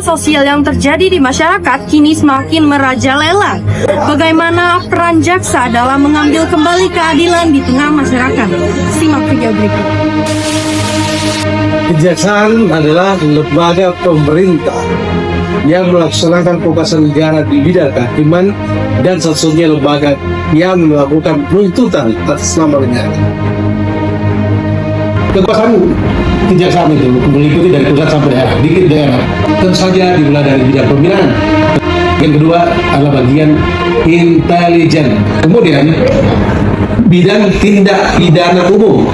sosial yang terjadi di masyarakat kini semakin merajalela. Bagaimana peran jaksa dalam mengambil kembali keadilan di tengah masyarakat? Simak video berikut. Kejaksaan adalah lembaga pemerintah yang melaksanakan tugas negara di bidang kehakiman dan satu-satunya lembaga yang melakukan penuntutan atas nama negara. Kekuasaan kejaksaan itu meliputi dari pusat sampai daerah, dikit daerah. Tentu saja dimulai dari bidang pembinaan. Yang kedua adalah bagian intelijen. Kemudian bidang tindak pidana umum.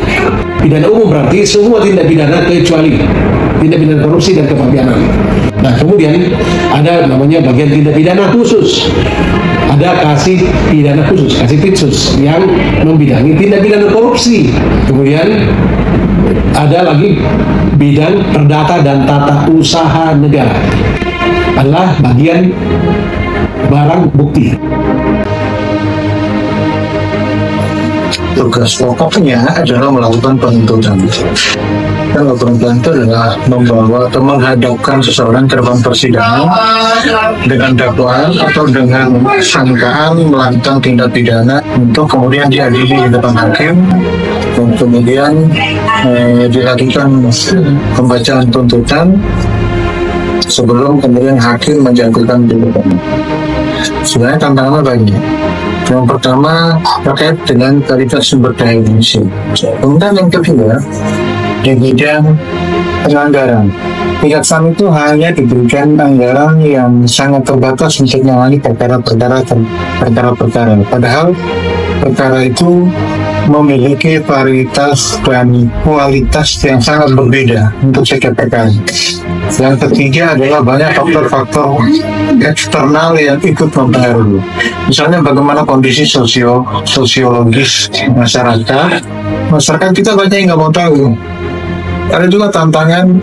Pidana umum berarti semua tindak pidana kecuali tindak pidana korupsi dan kepabianan. Nah, kemudian ada namanya bagian tindak pidana khusus. Ada kasih pidana khusus, kasih pitsus yang membidangi tindak pidana korupsi. Kemudian ada lagi bidang perdata dan tata usaha negara, adalah bagian barang bukti. Tugas pokoknya adalah melakukan penuntutan. Kalau penuntutan itu adalah membawa atau menghadapkan seseorang ke depan persidangan dengan dakwaan atau dengan sangkaan melakukan tindak pidana untuk kemudian diadili di depan hakim dan kemudian dilakukan pembacaan tuntutan sebelum kemudian hakim menjatuhkan tuntutan. Sebenarnya tantangannya banyak. Yang pertama terkait dengan kualitas sumber daya manusia. Kemudian yang kedua di bidang penganggaran. Kejaksaan itu hanya diberikan anggaran yang sangat terbatas untuk menangani perkara-perkara. Padahal perkara itu memiliki varietas dan kualitas yang sangat berbeda untuk setiap perkara. Yang ketiga adalah banyak faktor-faktor eksternal yang ikut mempengaruhi. Misalnya bagaimana kondisi sosiologis masyarakat. Masyarakat kita banyak yang nggak mau tahu. Ada juga tantangan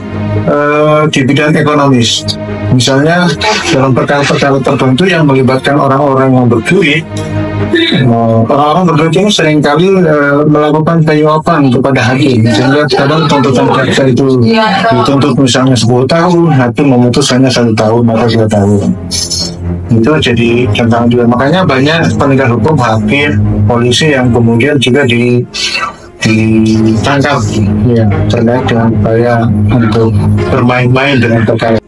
di bidang ekonomis. Misalnya dalam perkara-perkara tertentu yang melibatkan orang-orang yang berduit, orang-orang berduit ini seringkali melakukan penyuapan kepada hakim, sehingga kadang tuntutan jaksa itu dituntut misalnya 10 tahun, hakim memutus hanya 1 tahun atau 2 tahun. Itu jadi tantangan juga. Makanya banyak penegak hukum, hakim, polisi yang kemudian juga ditangkap ya terkait dengan upaya untuk bermain-main dengan perkara.